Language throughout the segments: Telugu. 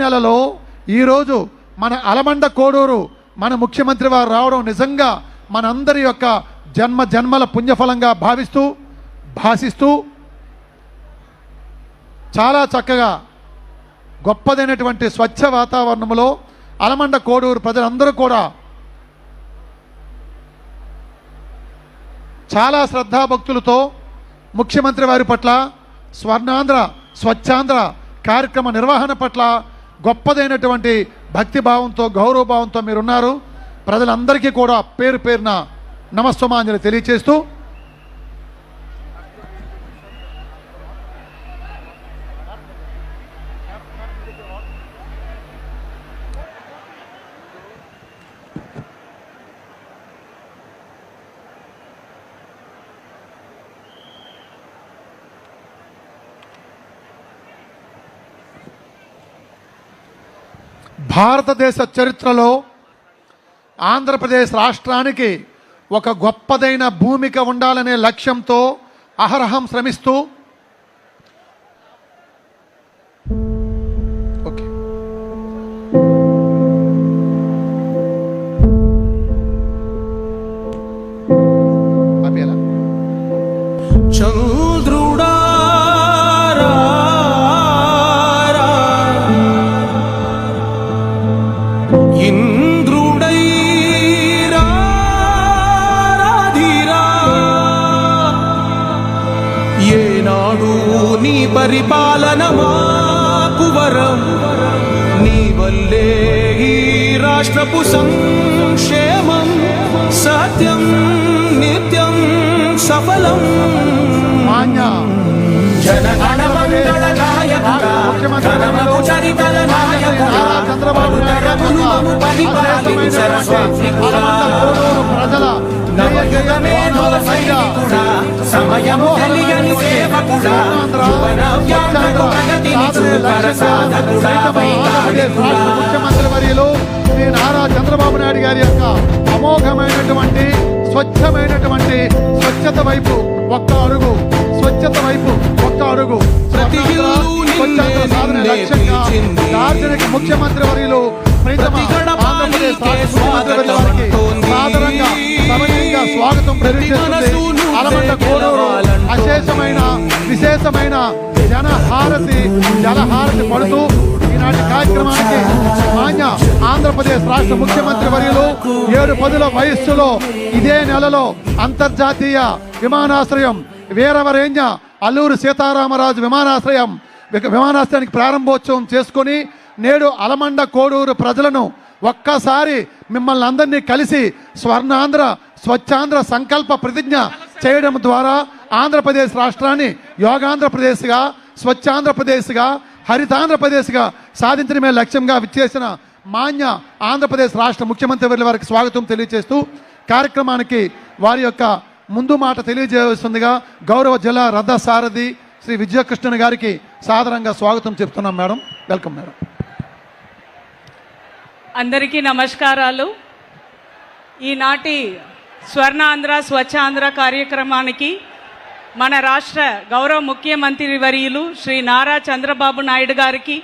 నెలలో ఈరోజు మన అలమండ కోడూరు మన ముఖ్యమంత్రి వారు రావడం నిజంగా మనందరి యొక్క జన్మల పుణ్యఫలంగా భాషిస్తూ చాలా చక్కగా గొప్పదైనటువంటి స్వచ్ఛ వాతావరణంలో అలమండ కోడూరు ప్రజలందరూ కూడా చాలా శ్రద్ధాభక్తులతో ముఖ్యమంత్రి వారి పట్ల స్వర్ణాంధ్ర స్వచ్ఛాంధ్ర కార్యక్రమ నిర్వహణ పట్ల గొప్పదైనటువంటి భక్తిభావంతో గౌరవభావంతో మీరున్నారు. ప్రజలందరికీ కూడా పేరు పేరున నమస్సుమాంజలి తెలియచేస్తూ భారతదేశ చరిత్రలో ఆంధ్రప్రదేశ్ రాష్ట్రానికి ఒక గొప్పదైన భూమిక ఉండాలనే లక్ష్యంతో అహరహం శ్రమిస్తూ పరిపాలన మాకు వరం నీ వల్లే ఈ రాష్ట్రపు సంక్షేమం సత్యం నిత్యం సఫలం జనగణ మంగళ నాయకుడా ఘనమగు చరితల నాయకుడా పలుతరములు పరిపాలించర స్వామికుడా ప్రజల సమయము తెలియని సేవకుడా ముఖ్యమంత్రి వర్యులు శ్రీ నారా చంద్రబాబు నాయుడు గారి యొక్క అమోఘమైనటువంటి స్వచ్ఛమైనటువంటి స్వచ్ఛత వైపు ఒక్క అడుగు సాధన లక్ష్యంగా దార్శనిక ముఖ్యమంత్రి వర్యులు ఆంధ్రప్రదేశ్ ముఖ్యమంత్రి వర్యుల వారికి సాధారణంగా సమయంగా స్వాగతం ప్రకటిస్తుంది. అలమండ కోడూరు అశేషమైన విశేషమైన జలహారతి పడుతూ ఈనాటి కార్యక్రమానికి మాన్య ఆంధ్రప్రదేశ్ రాష్ట్ర ముఖ్యమంత్రి వర్యులు 7 పదుల వయస్సులో ఇదే నెలలో అంతర్జాతీయ విమానాశ్రయం వీరవరేణ్య అల్లూరి సీతారామరాజు విమానాశ్రయానికి ప్రారంభోత్సవం చేసుకొని నేడు అలమండ కోడూరు ప్రజలను ఒక్కసారి మిమ్మల్ని అందరినీ కలిసి స్వర్ణాంధ్ర స్వచ్ఛాంధ్ర సంకల్ప ప్రతిజ్ఞ చేయడం ద్వారా ఆంధ్రప్రదేశ్ రాష్ట్రాన్ని యోగాంధ్రప్రదేశ్గా స్వచ్ఛాంధ్రప్రదేశ్గా హరితాంధ్రప్రదేశ్గా సాధించడమే లక్ష్యంగా విచ్చేసిన మాన్య ఆంధ్రప్రదేశ్ రాష్ట్ర ముఖ్యమంత్రి వర్యుల వారికి స్వాగతం తెలియజేస్తూ కార్యక్రమానికి వారి యొక్క ముందు మాట తెలియజేస్తుందిగా గౌరవ జిల్లా రథసారథి శ్రీ విజయకృష్ణన్ గారికి సాదరంగా స్వాగతం చెప్తున్నాం. Madam, welcome madam. అందరికీ నమస్కారాలు. ఈనాటి స్వర్ణాంధ్ర స్వచ్ఛాంధ్ర కార్యక్రమానికి మన రాష్ట్ర గౌరవ ముఖ్యమంత్రి వర్యులు శ్రీ నారా చంద్రబాబు నాయుడు గారికి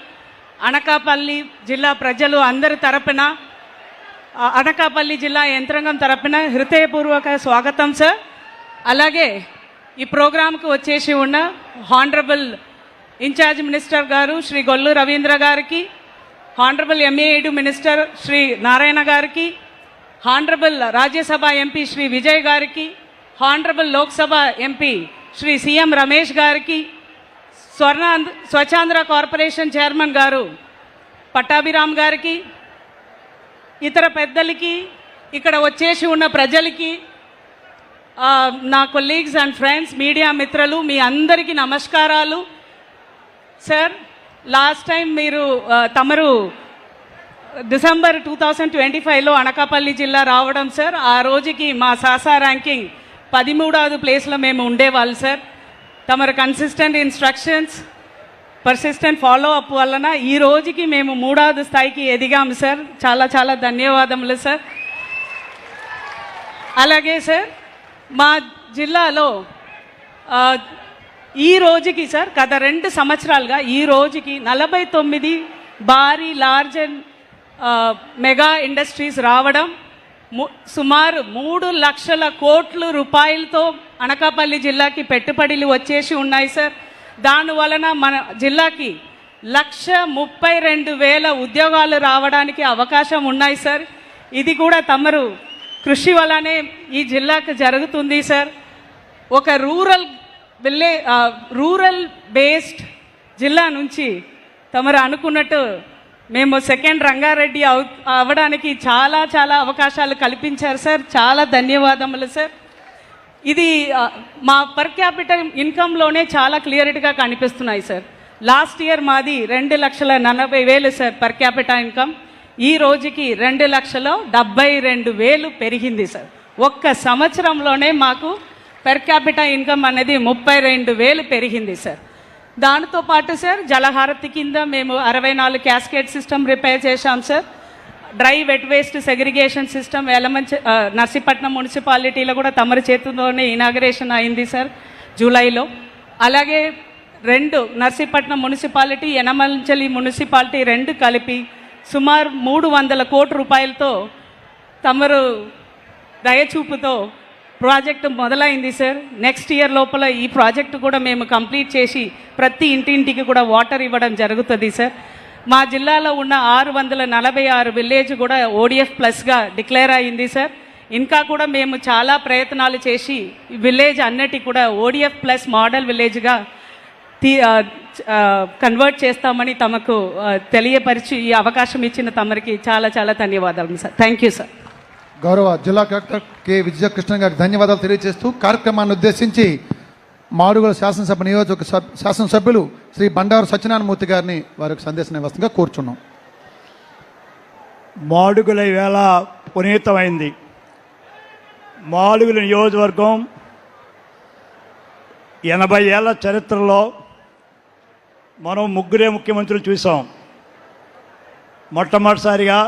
అనకాపల్లి జిల్లా ప్రజలు అందరి తరపున అనకాపల్లి జిల్లా యంత్రాంగం తరపున హృదయపూర్వక స్వాగతం సార్. అలాగే ఈ ప్రోగ్రాంకు వచ్చేసి ఉన్న హానరబుల్ ఇన్ఛార్జ్ మినిస్టర్ గారు శ్రీ గొల్లు రవీంద్ర గారికి, honourable MA minister Shri Narayana గారికి, హానరబుల్ రాజ్యసభ ఎంపీ శ్రీ విజయ్ గారికి, honourable Lok Sabha MP Shri CM Ramesh గారికి, స్వచ్ఛాంధ్ర కార్పొరేషన్ చైర్మన్ గారు పట్టాభిరామ్ గారికి, ఇతర పెద్దలకి, ఇక్కడ వచ్చేసి ఉన్న ప్రజలకి, నా కొలీగ్స్ అండ్ ఫ్రెండ్స్, మీడియా మిత్రులు, మీ అందరికీ నమస్కారాలు. సార్, లాస్ట్ టైం తమరు డిసెంబర్ 2025లో అనకాపల్లి జిల్లా రావడం సార్. ఆ రోజుకి మా సాసా ర్యాంకింగ్ 13వ ప్లేస్లో మేము ఉండేవాళ్ళు సార్. తమరు consistent instructions, persistent follow up వలన ఈ రోజుకి మేము 3వ స్థాయికి ఎదిగాము సార్. చాలా చాలా ధన్యవాదములు సార్. అలాగే సార్, మా జిల్లాలో ఈ రోజుకి సార్ గత 2 సంవత్సరాలుగా ఈ రోజుకి 49 భారీ లార్జ్ అండ్ మెగా ఇండస్ట్రీస్ రావడం, సుమారు 3 లక్షల కోట్ల రూపాయలతో అనకాపల్లి జిల్లాకి పెట్టుబడులు వచ్చేసి ఉన్నాయి సార్. దానివలన మన జిల్లాకి 1,32,000 ఉద్యోగాలు రావడానికి అవకాశం ఉన్నాయి సార్. ఇది కూడా తమరు కృషి వల్లనే ఈ జిల్లాకు జరుగుతుంది సార్. ఒక రూరల్ బేస్డ్ జిల్లా నుంచి తమరు అనుకున్నట్టు మేము సెకండ్ రంగారెడ్డి అవ్వడానికి చాలా చాలా అవకాశాలు కల్పించారు సార్. చాలా ధన్యవాదములు సార్. ఇది మా పర్ క్యాపిటల్ ఇన్కంలోనే చాలా క్లియర్గా కనిపిస్తున్నాయి సార్. లాస్ట్ ఇయర్ మాది 2,40,000 సార్ పర్ క్యాపిటల్ ఇన్కమ్. ఈ రోజుకి 2,72,000 పెరిగింది సార్. ఒక్క సంవత్సరంలోనే మాకు పర్ క్యాపిటల్ ఇన్కమ్ అనేది 32,000 పెరిగింది సార్. దానితో పాటు సార్ జలహారతి కింద మేము 64 క్యాస్కేడ్ సిస్టమ్ రిపేర్ చేశాం sir. Dry wet waste segregation system Narsipatnam మున్సిపాలిటీలో కూడా తమరి చేతుల్లోనే ఇనాగరేషన్ అయింది సార్ జూలైలో. అలాగే 2 నర్సీపట్నం మున్సిపాలిటీ, యనమలంచలి మున్సిపాలిటీ 2 కలిపి సుమారు 300 కోట్ల రూపాయలతో తమరు దయచూపుతో ప్రాజెక్టు మొదలైంది సార్. నెక్స్ట్ ఇయర్ లోపల ఈ ప్రాజెక్టు కూడా మేము కంప్లీట్ చేసి ప్రతి ఇంటింటికి కూడా వాటర్ ఇవ్వడం జరుగుతుంది సార్. మా జిల్లాలో ఉన్న 646 విలేజ్ కూడా ODF ప్లస్గా డిక్లేర్ అయింది సార్. ఇంకా కూడా మేము చాలా ప్రయత్నాలు చేసి విలేజ్ అన్నిటి కూడా ODF ప్లస్ మోడల్ విలేజ్గా కన్వర్ట్ చేస్తామని తమకు తెలియపరిచి ఈ అవకాశం ఇచ్చిన తమరికి చాలా చాలా ధన్యవాదాలు సార్. Thank you sir. గౌరవ జిల్లా కలెక్టర్ కె విజయకృష్ణ గారికి ధన్యవాదాలు తెలియజేస్తూ కార్యక్రమాన్ని ఉద్దేశించి మాడుగుల శాసనసభ నియోజక శాసనసభ్యులు శ్రీ బండారు సత్యనారాయణమూర్తి గారిని వారికి సందేశం ఇవ్వవలసిందిగా కోరుచున్నాం. మాడుగుల వేళ పునీతమైంది. మాడుగుల నియోజకవర్గం 80 ఏళ్ల చరిత్రలో మనం 3 ముఖ్యమంత్రులు చూసాం. మొట్టమొదటిసారిగా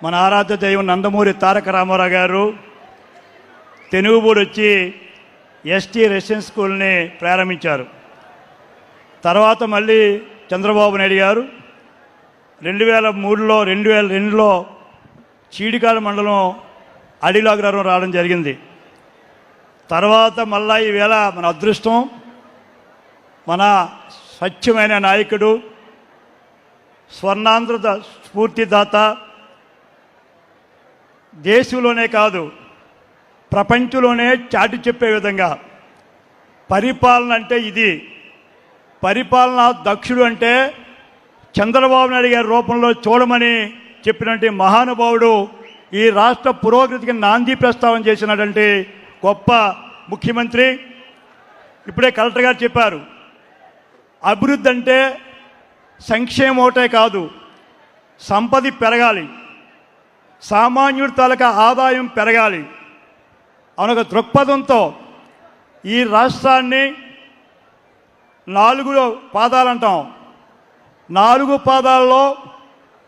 మన ఆరాధ్య దైవం నందమూరి తారక రామారావు గారు తెనుగుబూడి వచ్చి ఎస్టీ రెసిడెన్స్ స్కూల్ని ప్రారంభించారు. తర్వాత మళ్ళీ చంద్రబాబు నాయుడు గారు 2003లో 2002లో చీడికాల మండలం అడిలాగ్రహం రావడం జరిగింది. తర్వాత మళ్ళా ఈవేళ మన అదృష్టం, మన స్వచ్ఛమైన నాయకుడు, స్వర్ణాంధ్ర స్ఫూర్తిదాత, దేశంలోనే కాదు ప్రపంచంలోనే చాటి చెప్పే విధంగా పరిపాలన అంటే ఇది, పరిపాలన దక్షుడు అంటే చంద్రబాబు నాయుడు గారి రూపంలో చూడమని చెప్పినటువంటి మహానుభావుడు, ఈ రాష్ట్ర పురోగతికి నాంది ప్రస్తావన చేసినటువంటి గొప్ప ముఖ్యమంత్రి. ఇప్పుడే కలెక్టర్ గారు చెప్పారు, అభివృద్ధి అంటే సంక్షేమం ఒకటే కాదు, సంపద పెరగాలి, సామాన్యుడి తాలూకా ఆదాయం పెరగాలి అనొక దృక్పథంతో ఈ రాష్ట్రాన్ని 4 పాదాలంటాం. 4 పాదాల్లో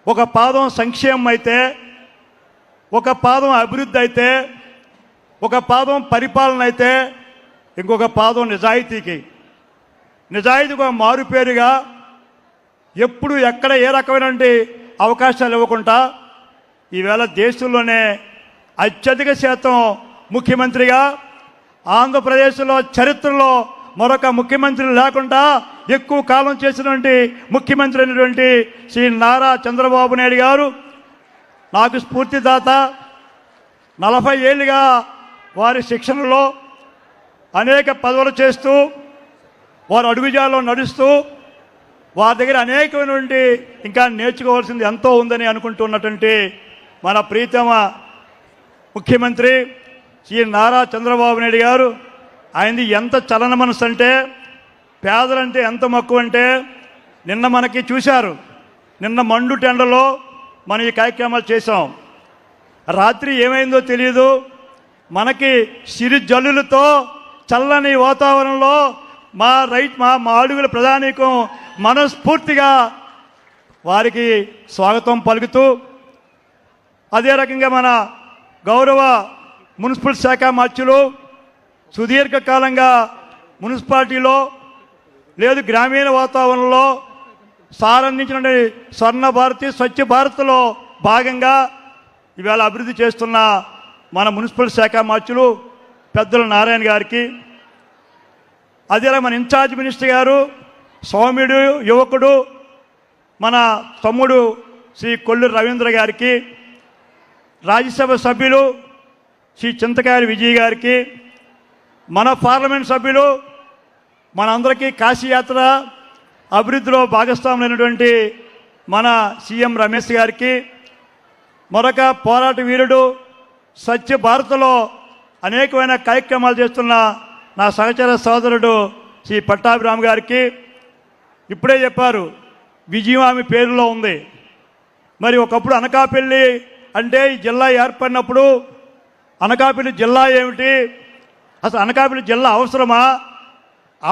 ఒక పాదం సంక్షేమం అయితే, ఒక పాదం అభివృద్ధి అయితే, ఒక పాదం పరిపాలన అయితే, ఇంకొక పాదం నిజాయితీకి. నిజాయితీగా మారుపేరుగా ఎప్పుడు ఎక్కడ ఏ రకమైనటువంటి అవకాశాలు ఇవ్వకుండా ఈవేళ దేశంలోనే అత్యధిక శాతం ముఖ్యమంత్రిగా, ఆంధ్రప్రదేశ్లో చరిత్రలో మరొక ముఖ్యమంత్రి లేకుండా ఎక్కువ కాలం చేసినటువంటి ముఖ్యమంత్రి అయినటువంటి శ్రీ నారా చంద్రబాబు నాయుడు గారు నాకు స్ఫూర్తిదాత. 40 ఏళ్ళుగా వారి శిక్షణలో అనేక పదవులు చేస్తూ, వారు అడుగుజాల్లో నడుస్తూ, వారి దగ్గర అనేకమైనటువంటి ఇంకా నేర్చుకోవాల్సింది ఎంతో ఉందని అనుకుంటున్నటువంటి మన ప్రీతమ ముఖ్యమంత్రి శ్రీ నారా చంద్రబాబు నాయుడు గారు, ఆయనది ఎంత చలన మనసు అంటే, పేదలంటే ఎంత మక్కువ అంటే, నిన్న మనకి చూశారు, నిన్న మండు టెండలో మనం ఈ కార్యక్రమాలు చేశాం. రాత్రి ఏమైందో తెలియదు, మనకి సిరి జల్లులతో చల్లని వాతావరణంలో మా మాడుగుల ప్రధానికం మనస్ఫూర్తిగా వారికి స్వాగతం పలుకుతూ, అదే రకంగా మన గౌరవ మున్సిపల్ శాఖ మంత్రులు సుదీర్ఘకాలంగా మున్సిపాలిటీలో లేదు గ్రామీణ వాతావరణంలో సార్ అందించిన స్వర్ణ భారతి స్వచ్ఛ భారత్లో భాగంగా ఇవాళ అభివృద్ధి చేస్తున్న మన మున్సిపల్ శాఖ మార్చులు పెద్దల నారాయణ గారికి, అదేలా మన ఇన్ఛార్జ్ మినిస్టర్ గారు సౌమ్యుడు యువకుడు మన తమ్ముడు శ్రీ కొల్లు రవీంద్ర గారికి, రాజ్యసభ సభ్యులు శ్రీ చింతకాయల విజయ్ గారికి, మన పార్లమెంట్ సభ్యులు మనందరికీ కాశీయాత్ర అభివృద్ధిలో భాగస్వాములైనటువంటి మన సీఎం రమేష్ గారికి, మరొక పోరాట వీరుడు స్వచ్ఛ భారత్లో అనేకమైన కార్యక్రమాలు చేస్తున్న నా సహచర సోదరుడు శ్రీ పట్టాభిరామ్ గారికి, ఇప్పుడే చెప్పారు విజయం ఆమె పేరులో ఉంది. మరి ఒకప్పుడు అనకాపల్లి అంటే ఈ జిల్లా ఏర్పడినప్పుడు అనకాపల్లి జిల్లా ఏమిటి, అసలు అనకాపల్లి జిల్లా అవసరమా,